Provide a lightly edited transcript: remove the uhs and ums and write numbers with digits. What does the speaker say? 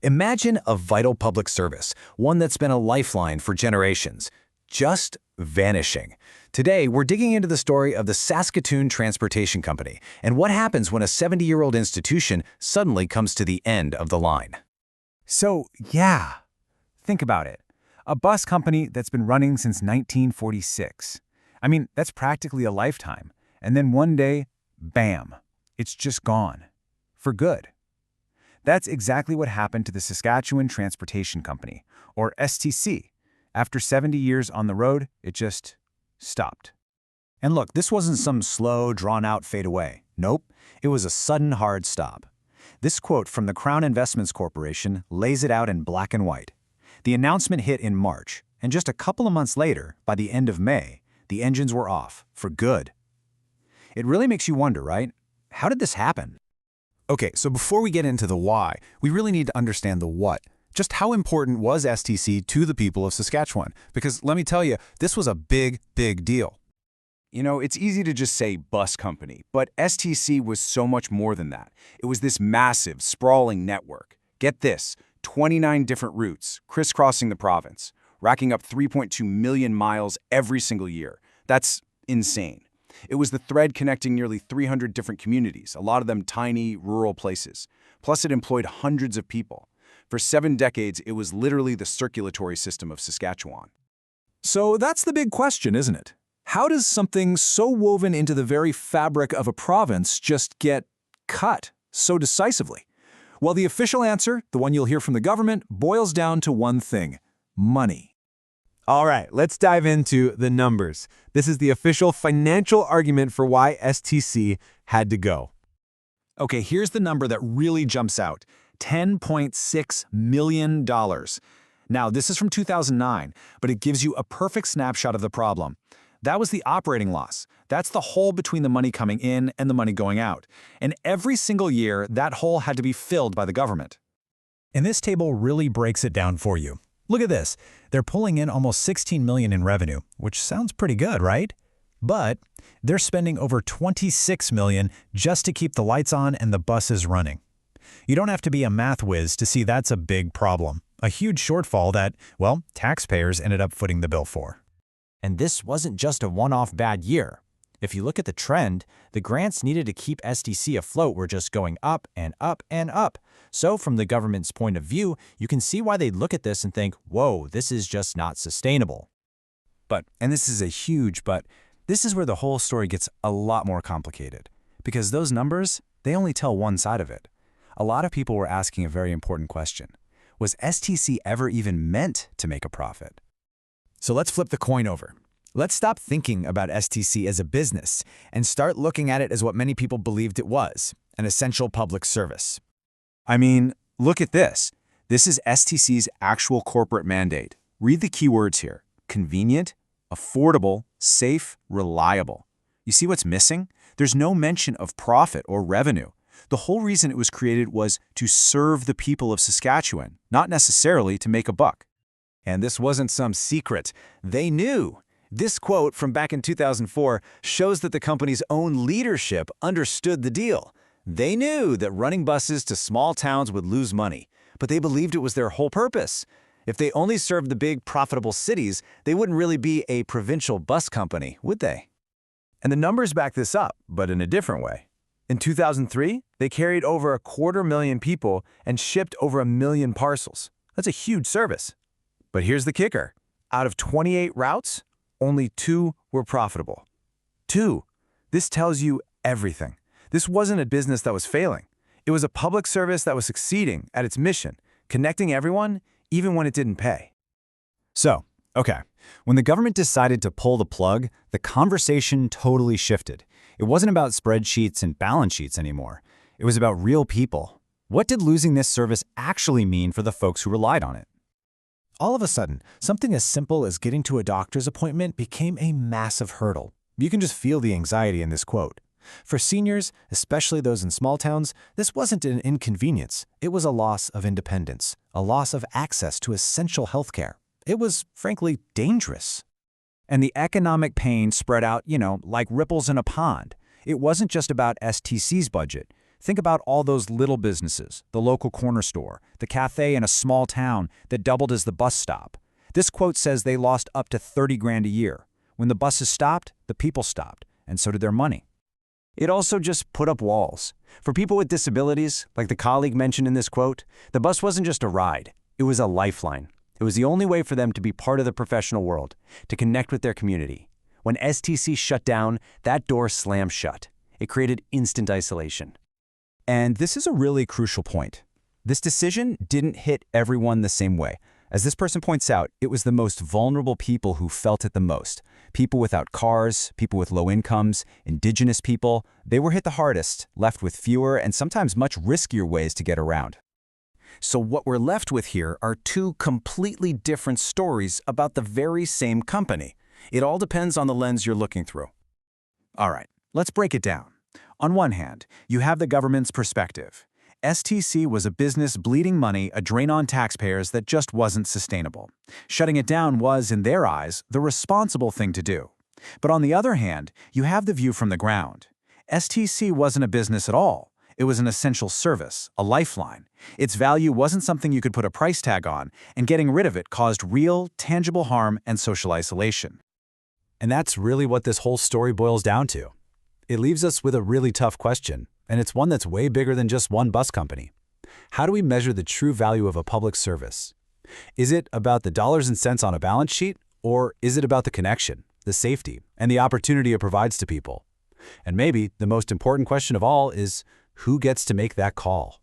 Imagine a vital public service, one that's been a lifeline for generations, just vanishing. Today, we're digging into the story of the Saskatchewan Transportation Company and what happens when a 70-year-old institution suddenly comes to the end of the line. So, yeah, think about it. A bus company that's been running since 1946. I mean, that's practically a lifetime. And then one day, bam, it's just gone. For good. That's exactly what happened to the Saskatchewan Transportation Company, or STC. After 70 years on the road, it just stopped. And look, this wasn't some slow, drawn-out fade away. Nope, it was a sudden, hard stop. This quote from the Crown Corportation lays it out in black and white. The announcement hit in March, and just a couple of months later, by the end of May, the engines were off, for good. It really makes you wonder, right? How did this happen? Okay, so before we get into the why, we really need to understand the what. Just how important was STC to the people of Saskatchewan? Because let me tell you, this was a big, big deal. You know, it's easy to just say bus company, but STC was so much more than that. It was this massive, sprawling network. Get this, 29 different routes, crisscrossing the province, racking up 3.2 million miles every single year. That's insane. It was the thread connecting nearly 300 different communities, a lot of them tiny, rural places. Plus, it employed hundreds of people. For 7 decades, it was literally the circulatory system of Saskatchewan. So that's the big question, isn't it? How does something so woven into the very fabric of a province just get cut so decisively? Well, the official answer, the one you'll hear from the government, boils down to one thing: money. All right, let's dive into the numbers. This is the official financial argument for why STC had to go. Okay, here's the number that really jumps out: $10.6 million. Now, this is from 2009, but it gives you a perfect snapshot of the problem. That was the operating loss. That's the hole between the money coming in and the money going out. And every single year, that hole had to be filled by the government. And this table really breaks it down for you. Look at this. They're pulling in almost $16 million in revenue, which sounds pretty good, right? But they're spending over $26 million just to keep the lights on and the buses running. You don't have to be a math whiz to see that's a big problem. A huge shortfall that, well, taxpayers ended up footing the bill for. And this wasn't just a one-off bad year. If you look at the trend, the grants needed to keep STC afloat were just going up and up and up. So from the government's point of view, you can see why they'd look at this and think, whoa, this is just not sustainable. But, and this is a huge but, this is where the whole story gets a lot more complicated. Because those numbers, they only tell one side of it. A lot of people were asking a very important question. Was STC ever even meant to make a profit? So let's flip the coin over. Let's stop thinking about STC as a business and start looking at it as what many people believed it was, an essential public service. I mean, look at this. This is STC's actual corporate mandate. Read the key words here: convenient, affordable, safe, reliable. You see what's missing? There's no mention of profit or revenue. The whole reason it was created was to serve the people of Saskatchewan, not necessarily to make a buck. And this wasn't some secret. They knew. This quote from back in 2004 shows that the company's own leadership understood the deal. They knew that running buses to small towns would lose money, but they believed it was their whole purpose. If they only served the big, profitable cities, they wouldn't really be a provincial bus company, would they? And the numbers back this up, but in a different way. In 2003, they carried over 250,000 people and shipped over 1 million parcels. That's a huge service. But here's the kicker. Out of 28 routes, only 2 were profitable. 2. This tells you everything. This wasn't a business that was failing. It was a public service that was succeeding at its mission, connecting everyone, even when it didn't pay. So, okay, when the government decided to pull the plug, the conversation totally shifted. It wasn't about spreadsheets and balance sheets anymore. It was about real people. What did losing this service actually mean for the folks who relied on it? All of a sudden, something as simple as getting to a doctor's appointment became a massive hurdle. You can just feel the anxiety in this quote. For seniors, especially those in small towns, this wasn't an inconvenience. It was a loss of independence, a loss of access to essential healthcare. It was, frankly, dangerous. And the economic pain spread out, like ripples in a pond. It wasn't just about STC's budget. Think about all those little businesses, the local corner store, the cafe in a small town that doubled as the bus stop. This quote says they lost up to 30 grand a year. When the buses stopped, the people stopped, and so did their money. It also just put up walls. For people with disabilities, like the colleague mentioned in this quote, the bus wasn't just a ride, it was a lifeline. It was the only way for them to be part of the professional world, to connect with their community. When STC shut down, that door slammed shut. It created instant isolation. And this is a really crucial point. This decision didn't hit everyone the same way. As this person points out, it was the most vulnerable people who felt it the most. People without cars, people with low incomes, indigenous people, they were hit the hardest, left with fewer and sometimes much riskier ways to get around. So what we're left with here are two completely different stories about the very same company. It all depends on the lens you're looking through. All right, let's break it down. On one hand, you have the government's perspective. STC was a business bleeding money, a drain on taxpayers that just wasn't sustainable. Shutting it down was, in their eyes, the responsible thing to do. But on the other hand, you have the view from the ground. STC wasn't a business at all. It was an essential service, a lifeline. Its value wasn't something you could put a price tag on, and getting rid of it caused real, tangible harm and social isolation. And that's really what this whole story boils down to. It leaves us with a really tough question, and it's one that's way bigger than just one bus company. How do we measure the true value of a public service? Is it about the dollars and cents on a balance sheet, or is it about the connection, the safety, and the opportunity it provides to people? And maybe the most important question of all is, who gets to make that call?